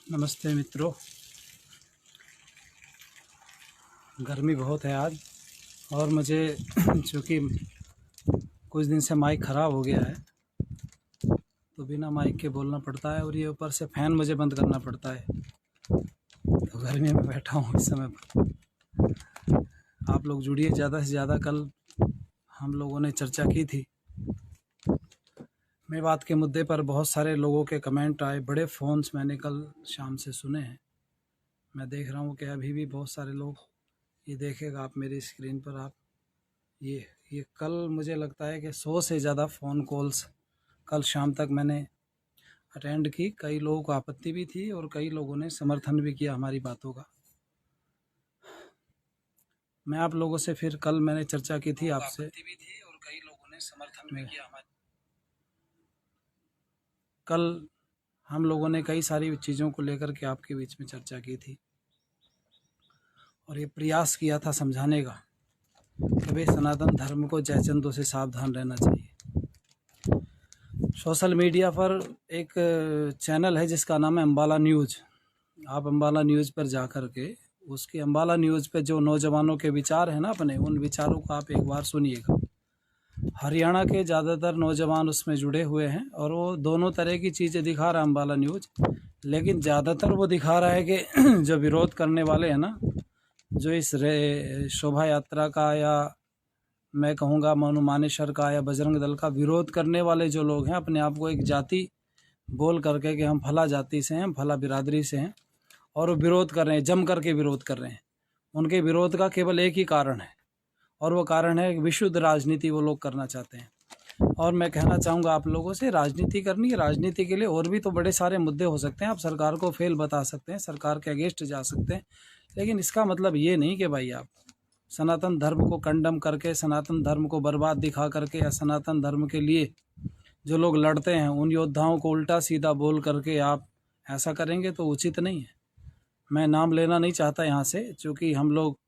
नमस्ते मित्रों। गर्मी बहुत है आज और मुझे चूँकि कुछ दिन से माइक ख़राब हो गया है तो बिना माइक के बोलना पड़ता है और ये ऊपर से फ़ैन मुझे बंद करना पड़ता है। तो गर्मी में बैठा हूँ इस समय पर। आप लोग जुड़िए ज़्यादा से ज़्यादा। कल हम लोगों ने चर्चा की थी मेरी बात के मुद्दे पर। बहुत सारे लोगों के कमेंट आए, बड़े फ़ोन्स मैंने कल शाम से सुने हैं। मैं देख रहा हूँ कि अभी भी बहुत सारे लोग, ये देखेगा आप मेरी स्क्रीन पर, आप ये कल मुझे लगता है कि 100 से ज़्यादा फ़ोन कॉल्स कल शाम तक मैंने अटेंड की। कई लोगों को आपत्ति भी थी और कई लोगों ने समर्थन भी किया हमारी बातों का। मैं आप लोगों से फिर कल मैंने चर्चा की थी आपसे, भी थी और कई लोगों ने समर्थन भी किया हमारी। कल हम लोगों ने कई सारी चीज़ों को लेकर के आपके बीच में चर्चा की थी और ये प्रयास किया था समझाने का कि भाई सनातन धर्म को जयचंदों से सावधान रहना चाहिए। सोशल मीडिया पर एक चैनल है जिसका नाम है अम्बाला न्यूज़। आप अम्बाला न्यूज़ पर जा कर के उसकी अम्बाला न्यूज़ पे जो नौजवानों के विचार हैं ना अपने, उन विचारों को आप एक बार सुनिएगा। हरियाणा के ज़्यादातर नौजवान उसमें जुड़े हुए हैं और वो दोनों तरह की चीज़ें दिखा रहा है अम्बाला न्यूज़, लेकिन ज़्यादातर वो दिखा रहा है कि जो विरोध करने वाले हैं ना, जो इस शोभा यात्रा का या मैं कहूँगा मनु मानेसर का या बजरंग दल का विरोध करने वाले जो लोग हैं, अपने आप को एक जाति बोल करके कि हम फला जाति से हैं, फला बिरादरी से हैं, और वो विरोध कर रहे हैं, जम करके विरोध कर रहे हैं। उनके विरोध का केवल एक ही कारण है और वो कारण है विशुद्ध राजनीति वो लोग करना चाहते हैं। और मैं कहना चाहूँगा आप लोगों से, राजनीति करनी है, राजनीति के लिए और भी तो बड़े सारे मुद्दे हो सकते हैं। आप सरकार को फेल बता सकते हैं, सरकार के अगेंस्ट जा सकते हैं, लेकिन इसका मतलब ये नहीं कि भाई आप सनातन धर्म को कंडम करके, सनातन धर्म को बर्बाद दिखा करके या सनातन धर्म के लिए जो लोग लड़ते हैं उन योद्धाओं को उल्टा सीधा बोल करके आप ऐसा करेंगे तो उचित नहीं है। मैं नाम लेना नहीं चाहता यहाँ से, क्योंकि हम लोग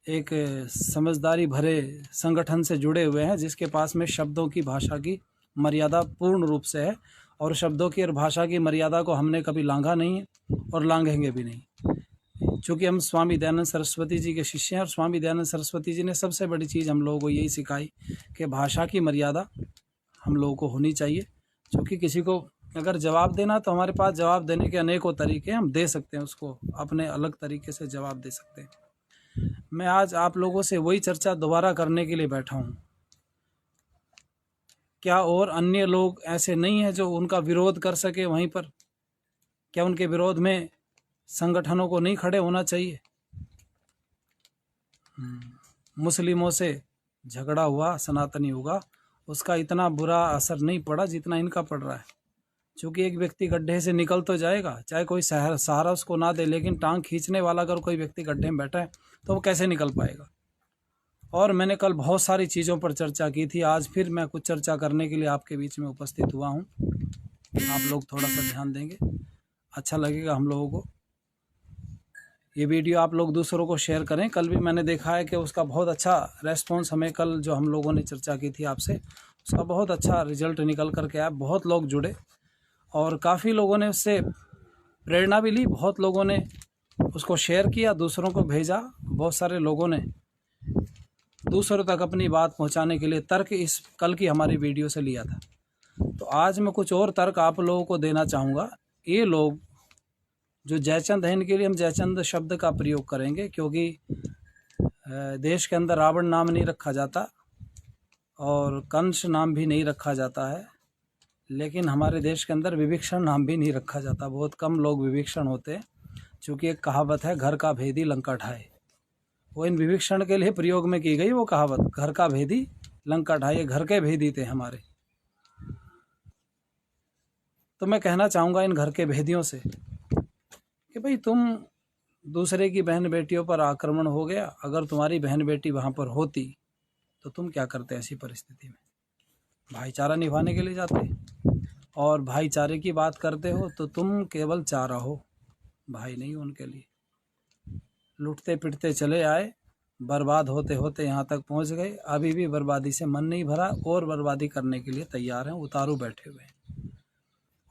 एक समझदारी भरे संगठन से जुड़े हुए हैं जिसके पास में शब्दों की, भाषा की मर्यादा पूर्ण रूप से है और शब्दों की और भाषा की मर्यादा को हमने कभी लांघा नहीं है और लांघेंगे भी नहीं। चूँकि हम स्वामी दयानंद सरस्वती जी के शिष्य हैं और स्वामी दयानंद सरस्वती जी ने सबसे बड़ी चीज़ हम लोगों को यही सिखाई कि भाषा की मर्यादा हम लोगों को होनी चाहिए। क्योंकि किसी को अगर जवाब देना, तो हमारे पास जवाब देने के अनेकों तरीके हैं, हम दे सकते हैं उसको, अपने अलग तरीके से जवाब दे सकते हैं। मैं आज आप लोगों से वही चर्चा दोबारा करने के लिए बैठा हूँ। क्या और अन्य लोग ऐसे नहीं हैं जो उनका विरोध कर सके वहीं पर? क्या उनके विरोध में संगठनों को नहीं खड़े होना चाहिए? मुस्लिमों से झगड़ा हुआ सनातनी होगा, उसका इतना बुरा असर नहीं पड़ा जितना इनका पड़ रहा है। क्योंकि एक व्यक्ति गड्ढे से निकल तो जाएगा, चाहे कोई सहारा उसको ना दे, लेकिन टांग खींचने वाला अगर कोई व्यक्ति गड्ढे में बैठा है तो वो कैसे निकल पाएगा। और मैंने कल बहुत सारी चीज़ों पर चर्चा की थी, आज फिर मैं कुछ चर्चा करने के लिए आपके बीच में उपस्थित हुआ हूँ। आप लोग थोड़ा सा ध्यान देंगे, अच्छा लगेगा हम लोगों को। ये वीडियो आप लोग दूसरों को शेयर करें। कल भी मैंने देखा है कि उसका बहुत अच्छा रेस्पॉन्स हमें, कल जो हम लोगों ने चर्चा की थी आपसे, उसका बहुत अच्छा रिजल्ट निकल कर के आया। बहुत लोग जुड़े और काफ़ी लोगों ने उससे प्रेरणा भी ली, बहुत लोगों ने उसको शेयर किया, दूसरों को भेजा। बहुत सारे लोगों ने दूसरों तक अपनी बात पहुंचाने के लिए तर्क इस कल की हमारी वीडियो से लिया था। तो आज मैं कुछ और तर्क आप लोगों को देना चाहूँगा। ये लोग जो जयचंद है, इनके लिए हम जयचंद शब्द का प्रयोग करेंगे, क्योंकि देश के अंदर रावण नाम नहीं रखा जाता और कंस नाम भी नहीं रखा जाता है, लेकिन हमारे देश के अंदर विभीषण नाम भी नहीं रखा जाता। बहुत कम लोग विभीषण होते हैं, क्योंकि एक कहावत है, घर का भेदी लंका ढाए। वो इन विभीषण के लिए प्रयोग में की गई वो कहावत, घर का भेदी लंका ढाए, घर के भेदी थे हमारे। तो मैं कहना चाहूँगा इन घर के भेदियों से कि भाई तुम दूसरे की बहन बेटियों पर आक्रमण हो गया, अगर तुम्हारी बहन बेटी वहाँ पर होती तो तुम क्या करते ऐसी परिस्थिति में? भाईचारा निभाने के लिए जाते, और भाईचारे की बात करते हो तो तुम केवल चारा हो, भाई नहीं उनके लिए। लुटते पिटते चले आए बर्बाद होते होते यहाँ तक पहुँच गए, अभी भी बर्बादी से मन नहीं भरा और बर्बादी करने के लिए तैयार हैं, उतारू बैठे हुए हैं।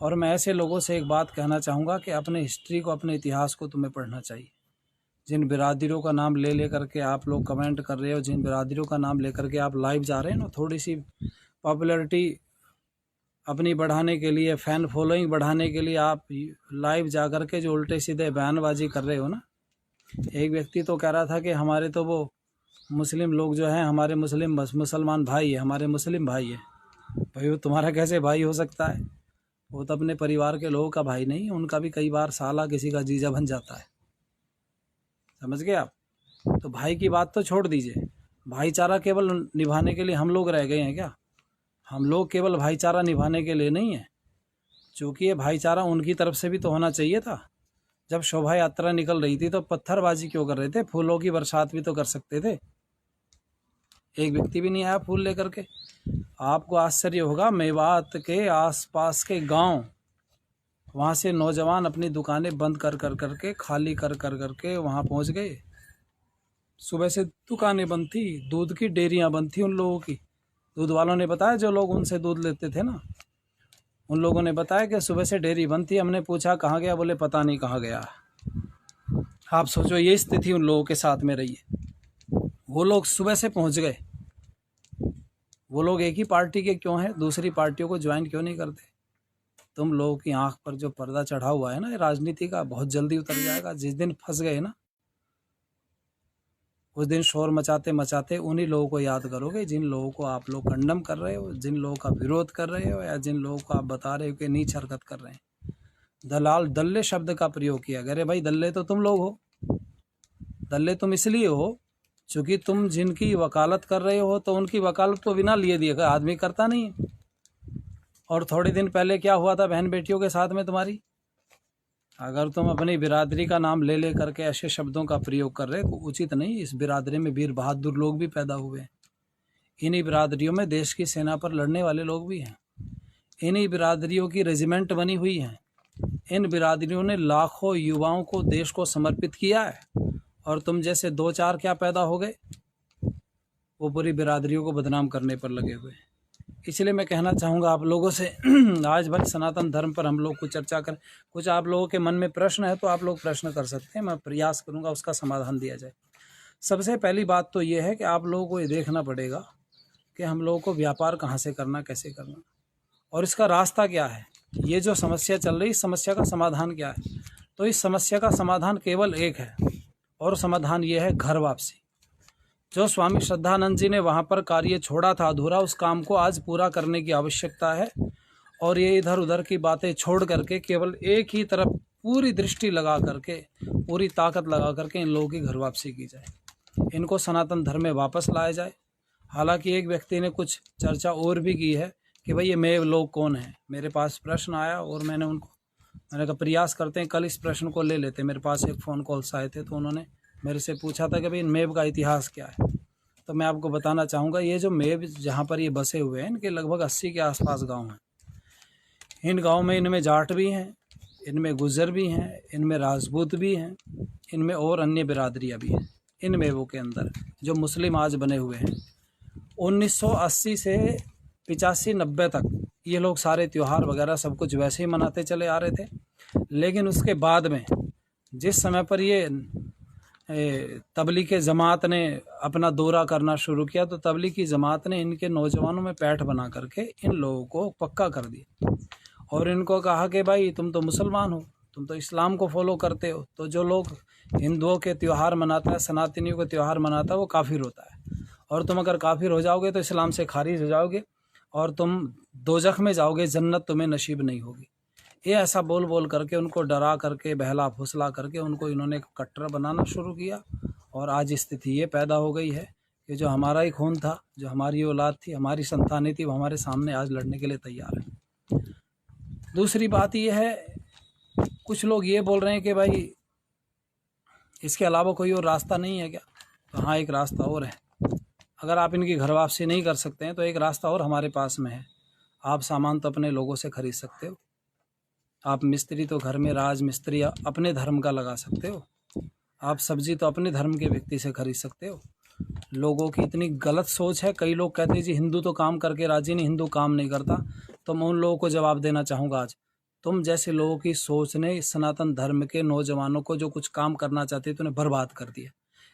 और मैं ऐसे लोगों से एक बात कहना चाहूँगा कि अपने हिस्ट्री को, अपने इतिहास को तुम्हें पढ़ना चाहिए। जिन बिरादरियों का नाम ले करके आप लोग कमेंट कर रहे हो, जिन बिरादरियों का नाम लेकर के आप लाइव जा रहे हैं ना, थोड़ी सी पॉपुलैरिटी अपनी बढ़ाने के लिए, फ़ैन फॉलोइंग बढ़ाने के लिए आप लाइव जा कर के जो उल्टे सीधे बयानबाजी कर रहे हो ना। एक व्यक्ति तो कह रहा था कि हमारे तो वो मुस्लिम लोग जो हैं, हमारे मुसलमान भाई है, हमारे मुस्लिम भाई है। भाई वो तुम्हारा कैसे भाई हो सकता है? वो तो अपने परिवार के लोगों का भाई नहीं, उनका भी कई बार साला किसी का जीजा बन जाता है। समझ गए आप? तो भाई की बात तो छोड़ दीजिए, भाईचारा केवल निभाने के लिए हम लोग रह गए हैं क्या? हम लोग केवल भाईचारा निभाने के लिए नहीं है, चूँकि ये भाईचारा उनकी तरफ से भी तो होना चाहिए था। जब शोभा यात्रा निकल रही थी तो पत्थरबाजी क्यों कर रहे थे? फूलों की बरसात भी तो कर सकते थे। एक व्यक्ति भी नहीं आया फूल लेकर के। आपको आश्चर्य होगा, मेवात के आसपास के गांव, वहाँ से नौजवान अपनी दुकानें बंद कर के, खाली कर के वहाँ पहुँच गए। सुबह से दुकानें बंद थी, दूध की डेयरियाँ बंद थी उन लोगों की। दूध वालों ने बताया, जो लोग उनसे दूध लेते थे ना, उन लोगों ने बताया कि सुबह से डेयरी बंद थी। हमने पूछा कहाँ गया? बोले पता नहीं कहाँ गया। आप सोचो ये स्थिति उन लोगों के साथ में रही है। वो लोग सुबह से पहुँच गए। वो लोग एक ही पार्टी के क्यों हैं? दूसरी पार्टियों को ज्वाइन क्यों नहीं करते? तुम लोगों की आंख पर जो पर्दा चढ़ा हुआ है ना राजनीति का, बहुत जल्दी उतर जाएगा। जिस दिन फंस गए ना, उस दिन शोर मचाते मचाते उन्हीं लोगों को याद करोगे, जिन लोगों को आप लोग कंडम कर रहे हो, जिन लोगों का विरोध कर रहे हो, या जिन लोगों को आप बता रहे हो कि नीच हरकत कर रहे हैं। दलाल, दल्ले शब्द का प्रयोग किया। अरे भाई, दल्ले तो तुम लोग हो। दल्ले तुम इसलिए हो चूँकि तुम जिनकी वकालत कर रहे हो, तो उनकी वकालत को बिना लिए दिए आदमी करता नहीं है। और थोड़े दिन पहले क्या हुआ था बहन बेटियों के साथ में तुम्हारी? अगर तुम अपनी बिरादरी का नाम ले करके ऐसे शब्दों का प्रयोग कर रहे तो उचित नहीं। इस बिरादरी में वीर बहादुर लोग भी पैदा हुए हैं। इन्हीं बिरादरियों में देश की सेना पर लड़ने वाले लोग भी हैं। इन्हीं बिरादरियों की रेजिमेंट बनी हुई हैं। इन बिरादरियों ने लाखों युवाओं को, देश को समर्पित किया है। और तुम जैसे दो चार क्या पैदा हो गए, वो पूरी बिरादरियों को बदनाम करने पर लगे हुए। इसलिए मैं कहना चाहूँगा आप लोगों से, आज भले सनातन धर्म पर हम लोग कुछ चर्चा करें। कुछ आप लोगों के मन में प्रश्न है तो आप लोग प्रश्न कर सकते हैं, मैं प्रयास करूँगा उसका समाधान दिया जाए। सबसे पहली बात तो ये है कि आप लोगों को ये देखना पड़ेगा कि हम लोगों को व्यापार कहाँ से करना, कैसे करना, और इसका रास्ता क्या है। ये जो समस्या चल रही, इस समस्या का समाधान क्या है? तो इस समस्या का समाधान केवल एक है, और समाधान ये है घर वापसी। जो स्वामी श्रद्धानंद जी ने वहाँ पर कार्य छोड़ा था अधूरा, उस काम को आज पूरा करने की आवश्यकता है। और ये इधर उधर की बातें छोड़ करके केवल एक ही तरफ पूरी दृष्टि लगा करके, पूरी ताकत लगा करके इन लोगों की घर वापसी की जाए, इनको सनातन धर्म में वापस लाया जाए। हालांकि एक व्यक्ति ने कुछ चर्चा और भी की है कि भाई ये मेव लोग कौन हैं। मेरे पास प्रश्न आया और मैंने कहा प्रयास करते हैं कल इस प्रश्न को ले लेते। मेरे पास एक फ़ोन कॉल्स आए थे, तो उन्होंने मेरे से पूछा था कि भाई मेव का इतिहास क्या है। तो मैं आपको बताना चाहूँगा, ये जो मेव जहाँ पर ये बसे हुए हैं, इनके लगभग 80 के आसपास गांव हैं। इन गांव में इनमें जाट भी हैं, इनमें गुज्जर भी हैं, इनमें राजपूत भी हैं, इनमें और अन्य बिरादरियाँ भी हैं। इन मेवों के अंदर जो मुस्लिम आज बने हुए हैं, 1980 से 85-90 तक ये लोग सारे त्यौहार वगैरह सब कुछ वैसे ही मनाते चले आ रहे थे। लेकिन उसके बाद में जिस समय पर ये तबलीगी जमात ने अपना दौरा करना शुरू किया, तो तबलीगी जमात ने इनके नौजवानों में पैठ बना करके इन लोगों को पक्का कर दिया और इनको कहा कि भाई तुम तो मुसलमान हो, तुम तो इस्लाम को फॉलो करते हो, तो जो लोग हिंदुओं के त्यौहार मनाता है, सनातनियों के त्यौहार मनाता है, वो काफिर होता है। और तुम अगर काफिर हो जाओगे तो इस्लाम से खारिज हो जाओगे और तुम दोजख में जाओगे, जन्नत तुम्हें नसीब नहीं होगी। ये ऐसा बोल बोल करके उनको डरा करके, बहला फुसला करके उनको इन्होंने कट्टर बनाना शुरू किया। और आज स्थिति ये पैदा हो गई है कि जो हमारा ही खून था, जो हमारी औलाद थी, हमारी संतानें थी, वो हमारे सामने आज लड़ने के लिए तैयार है। दूसरी बात ये है, कुछ लोग ये बोल रहे हैं कि भाई इसके अलावा कोई और रास्ता नहीं है क्या? तो हाँ, एक रास्ता और है। अगर आप इनकी घर वापसी नहीं कर सकते हैं तो एक रास्ता और हमारे पास में है। आप सामान तो अपने लोगों से खरीद सकते हो। आप मिस्त्री तो घर में राज मिस्त्री अपने धर्म का लगा सकते हो। आप सब्जी तो अपने धर्म के व्यक्ति से खरीद सकते हो। लोगों की इतनी गलत सोच है। कई लोग कहते हैं जी हिंदू तो काम करके राजी नहीं, हिंदू काम नहीं करता। तो मैं उन लोगों को जवाब देना चाहूँगा, आज तुम जैसे लोगों की सोच ने इस सनातन धर्म के नौजवानों को जो कुछ काम करना चाहते थे उन्हें बर्बाद कर दिया।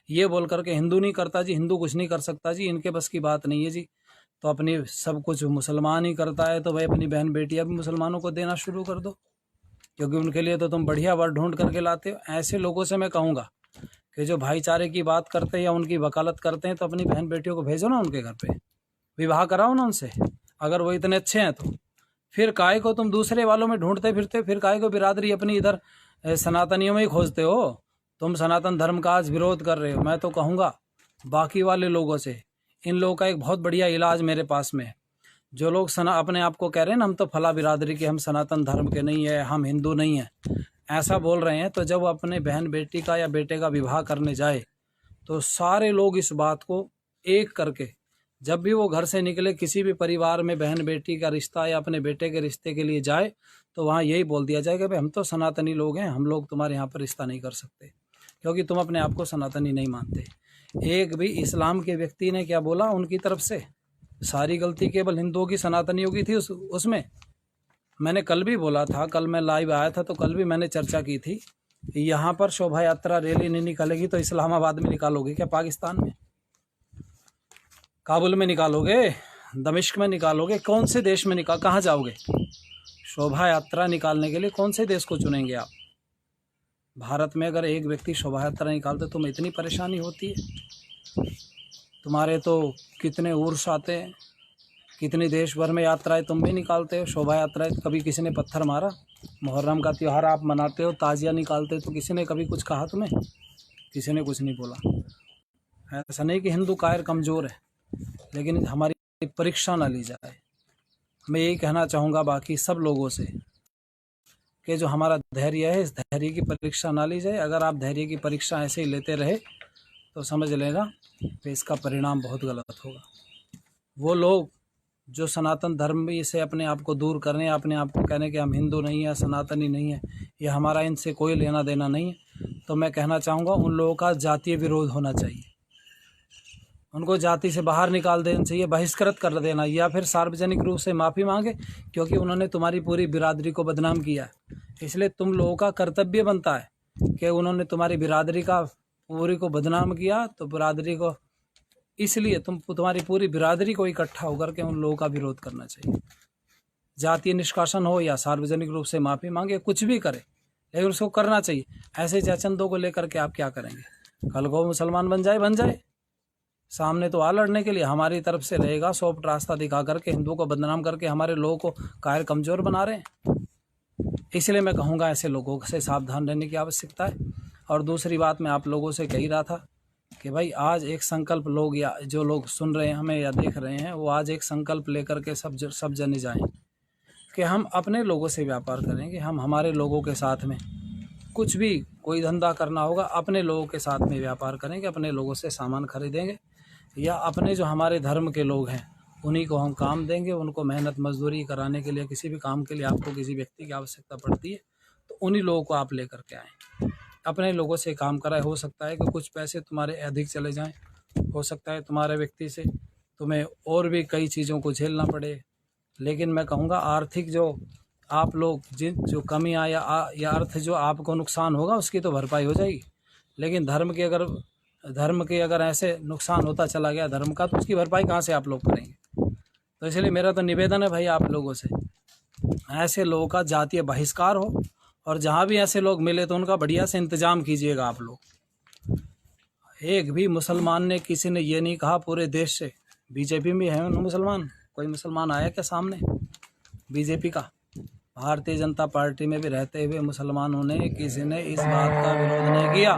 ये बोल करके हिंदू नहीं करता जी, हिंदू कुछ नहीं कर सकता जी, इनके बस की बात नहीं है जी। तो अपनी सब कुछ मुसलमान ही करता है तो भाई अपनी बहन बेटियां भी मुसलमानों को देना शुरू कर दो, क्योंकि उनके लिए तो तुम बढ़िया वर ढूंढ करके लाते हो। ऐसे लोगों से मैं कहूँगा कि जो भाईचारे की बात करते हैं या उनकी वकालत करते हैं, तो अपनी बहन बेटियों को भेजो ना उनके घर पे, विवाह कराओ ना उनसे, अगर वो इतने अच्छे हैं तो। फिर काय को तुम दूसरे वालों में ढूंढते फिरते, फिर काय को बिरादरी अपनी इधर सनातनियों में ही खोजते हो। तुम सनातन धर्म का आज विरोध कर रहे हो। मैं तो कहूँगा बाकी वाले लोगों से, इन लोगों का एक बहुत बढ़िया इलाज मेरे पास में है। जो लोग अपने आप को कह रहे हैं ना हम तो फला बिरादरी के, हम सनातन धर्म के नहीं है, हम हिंदू नहीं हैं, ऐसा बोल रहे हैं, तो जब वो अपने बहन बेटी का या बेटे का विवाह करने जाए तो सारे लोग इस बात को एक करके, जब भी वो घर से निकले, किसी भी परिवार में बहन बेटी का रिश्ता या अपने बेटे के रिश्ते के लिए जाए, तो वहाँ यही बोल दिया जाएगा भाई हम तो सनातनी लोग हैं, हम लोग तुम्हारे यहाँ पर रिश्ता नहीं कर सकते क्योंकि तुम अपने आप को सनातनी नहीं मानते। एक भी इस्लाम के व्यक्ति ने क्या बोला उनकी तरफ से? सारी गलती केवल हिंदुओं की, सनातनियों की थी उसमें। मैंने कल भी बोला था, कल मैं लाइव आया था तो कल भी मैंने चर्चा की थी, यहाँ पर शोभा यात्रा रैली नहीं निकालेगी तो इस्लामाबाद में निकालोगे क्या? पाकिस्तान में, काबुल में निकालोगे, दमिश्क में निकालोगे, कौन से देश में कहाँ जाओगे? शोभा यात्रा निकालने के लिए कौन से देश को चुनेंगे आप? भारत में अगर एक व्यक्ति शोभा यात्रा निकालते तो इतनी परेशानी होती है? तुम्हारे तो कितने उर्स आते हैं, कितनी देश भर में यात्राएं तुम भी निकालते हो, शोभा यात्राएं। कभी किसी ने पत्थर मारा? मुहर्रम का त्यौहार आप मनाते हो, ताजिया निकालते हो, तो किसी ने कभी कुछ कहा तुम्हें? किसी ने कुछ नहीं बोला। ऐसा नहीं कि हिंदू कायर कमज़ोर है, लेकिन हमारी परीक्षा ना ली जाए। मैं यही कहना चाहूँगा बाकी सब लोगों से कि जो हमारा धैर्य है, इस धैर्य की परीक्षा ना ली जाए। अगर आप धैर्य की परीक्षा ऐसे ही लेते रहे तो समझ लेना कि इसका परिणाम बहुत गलत होगा। वो लोग जो सनातन धर्म से अपने आप को दूर करने, अपने आप को कहने कि हम हिंदू नहीं हैं, सनातनी नहीं है, ये हमारा इनसे कोई लेना देना नहीं है, तो मैं कहना चाहूँगा उन लोगों का जातीय विरोध होना चाहिए। उनको जाति से बाहर निकाल देना चाहिए, बहिष्कृत कर देना, या फिर सार्वजनिक रूप से माफ़ी मांगे, क्योंकि उन्होंने तुम्हारी पूरी बिरादरी को बदनाम किया है। इसलिए तुम लोगों का कर्तव्य बनता है कि उन्होंने तुम्हारी बिरादरी का पूरी को बदनाम किया, तो बिरादरी को, इसलिए तुम्हारी पूरी बिरादरी को इकट्ठा होकर के उन लोगों का विरोध करना चाहिए। जातीय निष्कासन हो या सार्वजनिक रूप से माफ़ी मांगे, कुछ भी करे, लेकिन उसको करना चाहिए। ऐसे चंदों को लेकर के आप क्या करेंगे? कल को मुसलमान बन जाए, सामने तो आ लड़ने के लिए, हमारी तरफ से रहेगा सॉफ्ट रास्ता दिखा करके, हिंदुओं को बदनाम करके हमारे लोगों को कायर कमज़ोर बना रहे हैं। इसलिए मैं कहूँगा ऐसे लोगों से सावधान रहने की आवश्यकता है। और दूसरी बात मैं आप लोगों से कह ही रहा था कि भाई आज एक संकल्प, लोग या जो लोग सुन रहे हैं हमें या देख रहे हैं, वो आज एक संकल्प लेकर के सब जने जाएं कि हम अपने लोगों से व्यापार करेंगे। हम हमारे लोगों के साथ में कुछ भी कोई धंधा करना होगा, अपने लोगों के साथ में व्यापार करेंगे, अपने लोगों से सामान खरीदेंगे, या अपने जो हमारे धर्म के लोग हैं उन्हीं को हम काम देंगे। उनको मेहनत मजदूरी कराने के लिए, किसी भी काम के लिए आपको किसी व्यक्ति की आवश्यकता पड़ती है तो उन्हीं लोगों को आप लेकर के आएँ, अपने लोगों से काम कराए। हो सकता है कि कुछ पैसे तुम्हारे अधिक चले जाएं, हो सकता है तुम्हारे व्यक्ति से तुम्हें और भी कई चीज़ों को झेलना पड़े, लेकिन मैं कहूँगा आर्थिक जो आप लोग जो कमी आया या अर्थ जो आपको नुकसान होगा उसकी तो भरपाई हो जाएगी। लेकिन धर्म के अगर ऐसे नुकसान होता चला गया धर्म का, तो उसकी भरपाई कहाँ से आप लोग करेंगे? तो इसलिए मेरा तो निवेदन है भाई आप लोगों से, ऐसे लोगों का जातीय बहिष्कार हो, और जहाँ भी ऐसे लोग मिले तो उनका बढ़िया से इंतजाम कीजिएगा आप लोग। एक भी मुसलमान ने, किसी ने ये नहीं कहा पूरे देश से, बीजेपी में है मुसलमान, कोई मुसलमान आया क्या सामने बीजेपी का? भारतीय जनता पार्टी में भी रहते हुए मुसलमानों ने, किसी ने इस बात का विरोध नहीं किया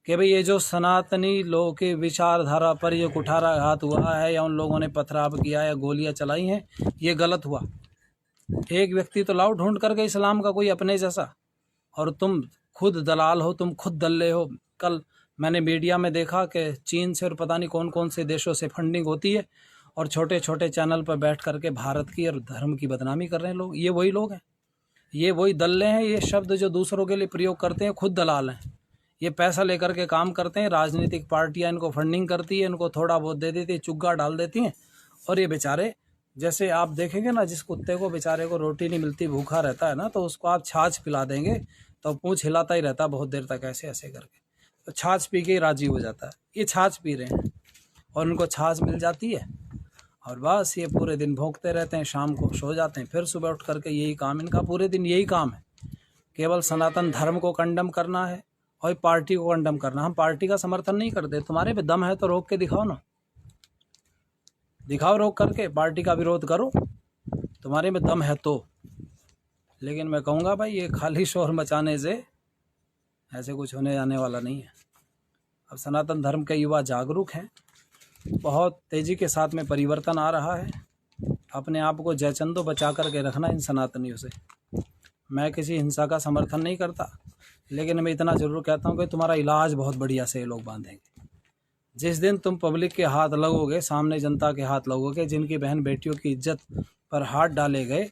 कि भाई ये जो सनातनी लोगों की विचारधारा पर ये कुठाराघात हुआ है, या उन लोगों ने पथराव किया या गोलियां चलाई हैं, ये गलत हुआ। एक व्यक्ति तो लाओ ढूंढ करके इस्लाम का कोई अपने जैसा, और तुम खुद दलाल हो, तुम खुद दल्ले हो। कल मैंने मीडिया में देखा कि चीन से और पता नहीं कौन कौन से देशों से फंडिंग होती है, और छोटे छोटे चैनल पर बैठ करके भारत की और धर्म की बदनामी कर रहे हैं लोग। ये वही लोग हैं, ये वही दल्ले हैं। ये शब्द जो दूसरों के लिए प्रयोग करते हैं, खुद दलाल हैं। ये पैसा लेकर के काम करते हैं, राजनीतिक पार्टियां इनको फंडिंग करती है, इनको थोड़ा बहुत दे देती है, चुग्गा डाल देती हैं, और ये बेचारे, जैसे आप देखेंगे ना, जिस कुत्ते को बेचारे को रोटी नहीं मिलती, भूखा रहता है ना, तो उसको आप छाछ पिला देंगे तो पूंछ हिलाता ही रहता बहुत देर तक, ऐसे ऐसे करके, तो छाछ पी के ही राजी हो जाता है। ये छाछ पी रहे हैं और उनको छाछ मिल जाती है, और बस ये पूरे दिन भौंकते रहते हैं, शाम को सो जाते हैं, फिर सुबह उठ करके यही काम, इनका पूरे दिन यही काम है, केवल सनातन धर्म को कंडम करना है और पार्टी को कंडम करना। हम पार्टी का समर्थन नहीं करते, तुम्हारे पे दम है तो रोक के दिखाओ ना, दिखाओ रोक करके, पार्टी का विरोध करो, तुम्हारे में दम है तो। लेकिन मैं कहूँगा भाई, ये खाली शोर मचाने से ऐसे कुछ होने जाने वाला नहीं है। अब सनातन धर्म के युवा जागरूक हैं, बहुत तेज़ी के साथ में परिवर्तन आ रहा है। अपने आप को जयचंदो बचा करके रखना इन सनातनियों से। मैं किसी हिंसा का समर्थन नहीं करता, लेकिन मैं इतना ज़रूर कहता हूँ कि तुम्हारा इलाज बहुत बढ़िया से ये लोग बांधेंगे। जिस दिन तुम पब्लिक के हाथ लगोगे, सामने जनता के हाथ लगोगे, जिनकी बहन बेटियों की इज्जत पर हाथ डाले गए,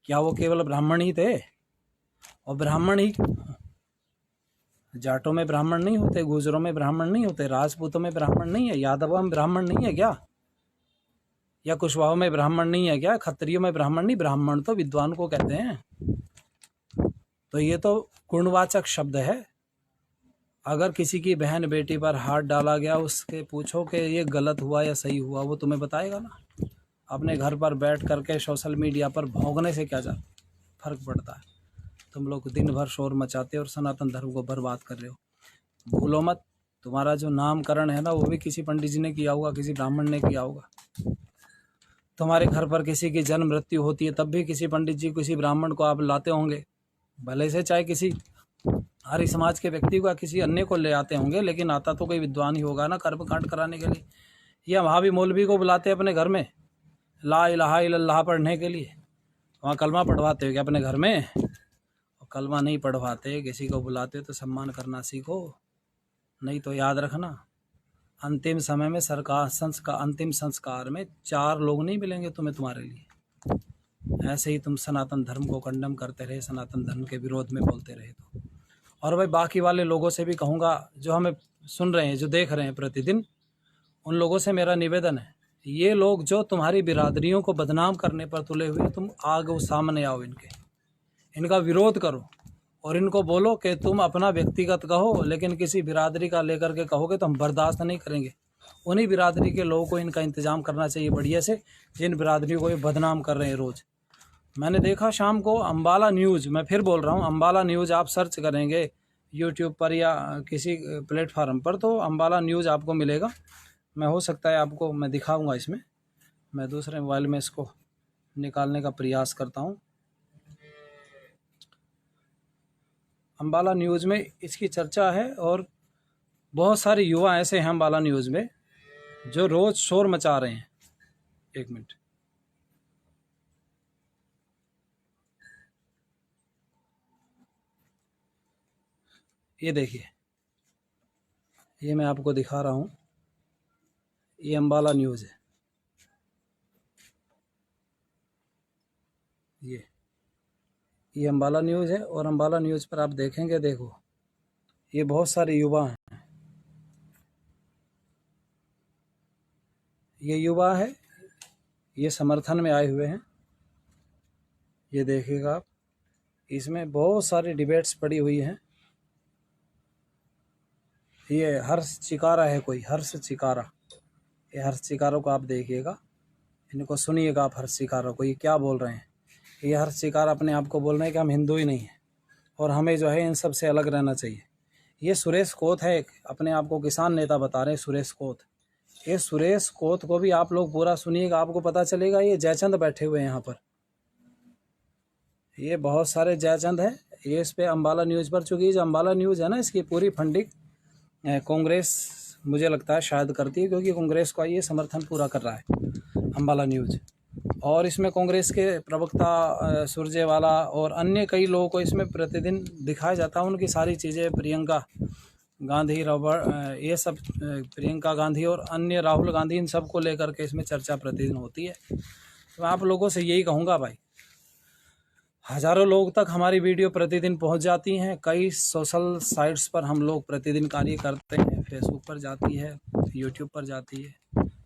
क्या वो केवल ब्राह्मण ही थे? और ब्राह्मण ही, जाटों में ब्राह्मण नहीं होते, गुजरों में ब्राह्मण नहीं होते, राजपूतों में ब्राह्मण नहीं है, यादवों में ब्राह्मण नहीं है क्या, या कुशवाहों में ब्राह्मण नहीं है क्या, खत्रियों में ब्राह्मण नहीं? ब्राह्मण तो विद्वान को कहते हैं। तो ये तो गुणवाचक शब्द है। अगर किसी की बहन बेटी पर हाथ डाला गया, उसके पूछो कि ये गलत हुआ या सही हुआ, वो तुम्हें बताएगा ना। अपने घर पर बैठ करके सोशल मीडिया पर भौंकने से क्या फर्क पड़ता है? तुम लोग दिन भर शोर मचाते हो और सनातन धर्म को बर्बाद कर रहे हो। भूलो मत, तुम्हारा जो नामकरण है ना, वो भी किसी पंडित जी ने किया होगा, किसी ब्राह्मण ने किया होगा। तुम्हारे घर पर किसी की जन्म मृत्यु होती है, तब भी किसी पंडित जी, किसी ब्राह्मण को आप लाते होंगे, भले से चाहे किसी आर्य समाज के व्यक्ति को या किसी अन्य को ले आते होंगे, लेकिन आता तो कोई विद्वान ही होगा ना कर्मकांड कराने के लिए। या वहाँ भी मौलवी को बुलाते हैं अपने घर में ला इलाहा इल्लल्लाह पढ़ने के लिए, वहाँ कलमा पढ़वाते हो क्या अपने घर में? और कलमा नहीं पढ़वाते, किसी को बुलाते तो सम्मान करना सीखो, नहीं तो याद रखना अंतिम समय में अंतिम संस्कार में 4 लोग नहीं मिलेंगे तुम्हें तुम्हारे लिए। ऐसे ही तुम सनातन धर्म को कंडम करते रहे, सनातन धर्म के विरोध में बोलते रहे तो। और भाई बाकी वाले लोगों से भी कहूँगा, जो हमें सुन रहे हैं, जो देख रहे हैं प्रतिदिन, उन लोगों से मेरा निवेदन है, ये लोग जो तुम्हारी बिरादरियों को बदनाम करने पर तुले हुए, तुम आगे सामने आओ, इनका विरोध करो और इनको बोलो कि तुम अपना व्यक्तिगत कहो, लेकिन किसी बिरादरी का लेकर के कहोगे तो हम बर्दाश्त नहीं करेंगे। उन्हीं बिरादरी के लोगों को इनका इंतजाम करना चाहिए बढ़िया से, जिन बिरादरियों को ये बदनाम कर रहे हैं रोज़। मैंने देखा शाम को अम्बाला न्यूज़, मैं फिर बोल रहा हूँ, अम्बाला न्यूज़ आप सर्च करेंगे यूट्यूब पर या किसी प्लेटफार्म पर, तो अम्बाला न्यूज़ आपको मिलेगा। मैं हो सकता है आपको मैं दिखाऊंगा, इसमें मैं दूसरे मोबाइल में इसको निकालने का प्रयास करता हूँ। अम्बाला न्यूज़ में इसकी चर्चा है, और बहुत सारे युवा ऐसे हैं अम्बाला न्यूज़ में जो रोज़ शोर मचा रहे हैं। 1 मिनट, ये देखिए, ये मैं आपको दिखा रहा हूँ, ये अम्बाला न्यूज़ है, ये अम्बाला न्यूज़ है। और अम्बाला न्यूज़ पर आप देखेंगे, देखो ये बहुत सारे युवा हैं, ये युवा है, ये समर्थन में आए हुए हैं। ये देखिएगा आप, इसमें बहुत सारी डिबेट्स पड़ी हुई हैं। ये हर्ष चिकारा है कोई, हर्ष चिकारा, ये हर्ष चिकारों को आप देखिएगा, इनको सुनिएगा आप, हर्ष चिकारा को ये क्या बोल रहे हैं। ये हर्ष चिकारा अपने आप को बोल रहे हैं कि हम हिंदू ही नहीं हैं और हमें जो है इन सब से अलग रहना चाहिए। ये सुरेश कोत है, अपने आप को किसान नेता बता रहे हैं, सुरेश कोत। ये सुरेश कोत को भी आप लोग पूरा सुनिएगा, आपको पता चलेगा। ये जयचंद बैठे हुए हैं यहाँ पर, ये बहुत सारे जयचंद हैं। ये इस पे अम्बाला न्यूज़ पर, चूँकि जो अम्बाला न्यूज़ है ना, इसकी पूरी फंडिंग कांग्रेस मुझे लगता है शायद करती है, क्योंकि कांग्रेस का ये समर्थन पूरा कर रहा है अम्बाला न्यूज़। और इसमें कांग्रेस के प्रवक्ता सुरजेवाला और अन्य कई लोगों को इसमें प्रतिदिन दिखाया जाता है, उनकी सारी चीज़ें, प्रियंका गांधी, ये सब, प्रियंका गांधी और अन्य राहुल गांधी, इन सब को लेकर के इसमें चर्चा प्रतिदिन होती है। तो आप लोगों से यही कहूँगा भाई, हज़ारों लोग तक हमारी वीडियो प्रतिदिन पहुंच जाती हैं। कई सोशल साइट्स पर हम लोग प्रतिदिन कार्य करते हैं। फेसबुक पर जाती है, यूट्यूब पर जाती है,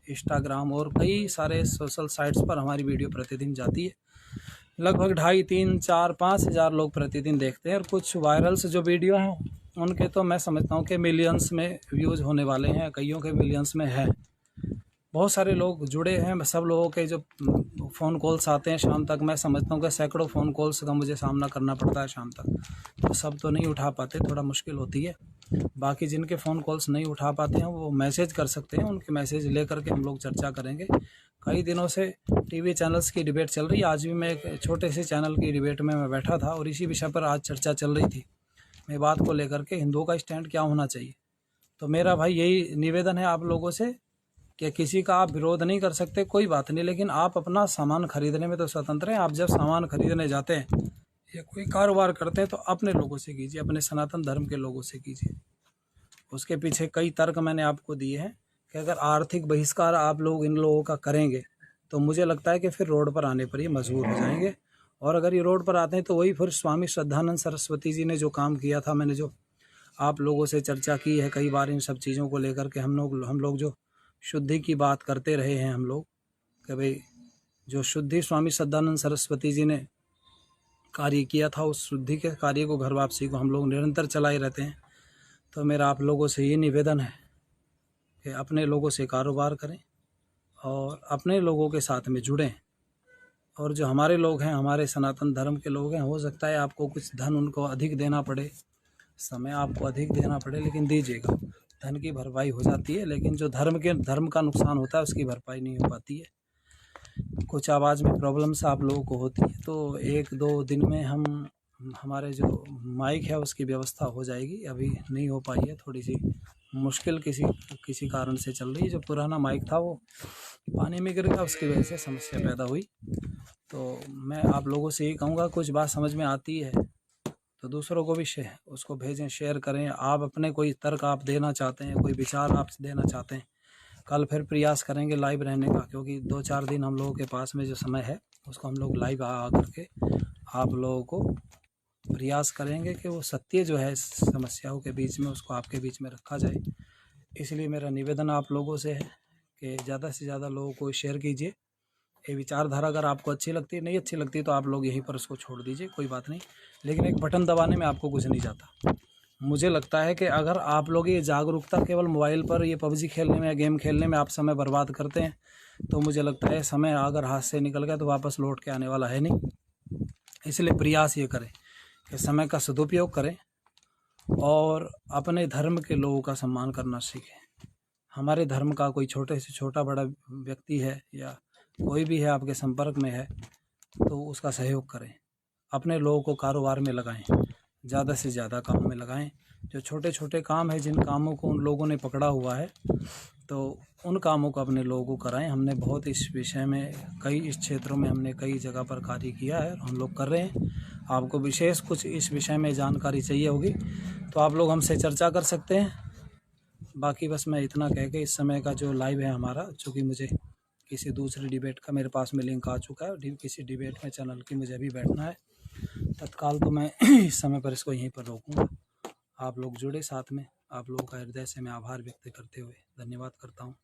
इंस्टाग्राम और कई सारे सोशल साइट्स पर हमारी वीडियो प्रतिदिन जाती है। लगभग 2.5, 3, 4, 5 हज़ार लोग प्रतिदिन देखते हैं। और कुछ वायरल्स जो वीडियो हैं उनके तो मैं समझता हूँ कि मिलियंस में व्यूज़ होने वाले हैं, कईयों के मिलियंस में है। बहुत सारे लोग जुड़े हैं। सब लोगों के जो फ़ोन कॉल्स आते हैं शाम तक, मैं समझता हूँ कि सैकड़ों फ़ोन कॉल्स का मुझे सामना करना पड़ता है शाम तक। तो सब तो नहीं उठा पाते, थोड़ा मुश्किल होती है। बाकी जिनके फ़ोन कॉल्स नहीं उठा पाते हैं वो मैसेज कर सकते हैं, उनके मैसेज ले करके हम लोग चर्चा करेंगे। कई दिनों से टीवी चैनल्स की डिबेट चल रही है। आज भी मैं एक छोटे से चैनल की डिबेट में मैं बैठा था और इसी विषय पर आज चर्चा चल रही थी। मैं बात को लेकर के हिंदुओं का स्टैंड क्या होना चाहिए। तो मेरा भाई यही निवेदन है आप लोगों से कि किसी का आप विरोध नहीं कर सकते, कोई बात नहीं, लेकिन आप अपना सामान खरीदने में तो स्वतंत्र हैं। आप जब सामान खरीदने जाते हैं या कोई कारोबार करते हैं तो अपने लोगों से कीजिए, अपने सनातन धर्म के लोगों से कीजिए। उसके पीछे कई तर्क मैंने आपको दिए हैं कि अगर आर्थिक बहिष्कार आप लोग इन लोगों का करेंगे तो मुझे लगता है कि फिर रोड पर आने पर ये मजबूर हो जाएंगे। और अगर ये रोड पर आते हैं तो वही फिर स्वामी श्रद्धानंद सरस्वती जी ने जो काम किया था, मैंने जो आप लोगों से चर्चा की है कई बार इन सब चीज़ों को लेकर के, हम लोग जो शुद्धि की बात करते रहे हैं हम लोग, कि भाई जो शुद्धि स्वामी श्रद्धानंद सरस्वती जी ने कार्य किया था उस शुद्धि के कार्य को, घर वापसी को हम लोग निरंतर चलाए रहते हैं। तो मेरा आप लोगों से ये निवेदन है कि अपने लोगों से कारोबार करें और अपने लोगों के साथ में जुड़ें। और जो हमारे लोग हैं, हमारे सनातन धर्म के लोग हैं, हो सकता है आपको कुछ धन उनको अधिक देना पड़े, समय आपको अधिक देना पड़े, लेकिन दीजिएगा। धन की भरपाई हो जाती है, लेकिन जो धर्म का नुकसान होता है उसकी भरपाई नहीं हो पाती है। कुछ आवाज़ में प्रॉब्लम्स आप लोगों को होती है तो 1-2 दिन में हमारे जो माइक है उसकी व्यवस्था हो जाएगी। अभी नहीं हो पाई है, थोड़ी सी मुश्किल किसी कारण से चल रही है। जो पुराना माइक था वो पानी में गिर गया, उसकी वजह से समस्या पैदा हुई। तो मैं आप लोगों से यही कहूँगा, कुछ बात समझ में आती है तो दूसरों को भी उसको भेजें, शेयर करें। आप अपने कोई तर्क आप देना चाहते हैं, कोई विचार आप देना चाहते हैं, कल फिर प्रयास करेंगे लाइव रहने का, क्योंकि 2-4 दिन हम लोगों के पास में जो समय है उसको हम लोग लाइव आ करके आप लोगों को प्रयास करेंगे कि वो सत्य जो है समस्याओं के बीच में उसको आपके बीच में रखा जाए। इसलिए मेरा निवेदन आप लोगों से है कि ज़्यादा से ज़्यादा लोगों को शेयर कीजिए। ये विचारधारा अगर आपको अच्छी लगती है, नहीं अच्छी लगती तो आप लोग यहीं पर उसको छोड़ दीजिए, कोई बात नहीं। लेकिन एक बटन दबाने में आपको कुछ नहीं जाता। मुझे लगता है कि अगर आप लोग ये जागरूकता केवल मोबाइल पर ये पबजी खेलने में या गेम खेलने में आप समय बर्बाद करते हैं तो मुझे लगता है समय अगर हाथ से निकल गया तो वापस लौट के आने वाला है नहीं। इसलिए प्रयास ये करें कि समय का सदुपयोग करें और अपने धर्म के लोगों का सम्मान करना सीखें। हमारे धर्म का कोई छोटे से छोटा बड़ा व्यक्ति है या कोई भी है आपके संपर्क में है तो उसका सहयोग करें। अपने लोगों को कारोबार में लगाएं, ज़्यादा से ज़्यादा काम में लगाएं। जो छोटे छोटे काम है, जिन कामों को उन लोगों ने पकड़ा हुआ है तो उन कामों को अपने लोगों को कराएं। हमने बहुत इस विषय में इस क्षेत्रों में हमने कई जगह पर कार्य किया है और हम लोग कर रहे हैं। आपको विशेष कुछ इस विषय में जानकारी चाहिए होगी तो आप लोग हमसे चर्चा कर सकते हैं। बाकी बस मैं इतना कह के इस समय का जो लाइव है हमारा, चूँकि मुझे किसी दूसरी डिबेट का मेरे पास में लिंक आ चुका है, किसी डिबेट में चैनल की मुझे अभी बैठना है तत्काल, तो मैं इस समय पर इसको यहीं पर रोकूंगा। आप लोग जुड़े साथ में, आप लोगों का हृदय से मैं आभार व्यक्त करते हुए धन्यवाद करता हूँ।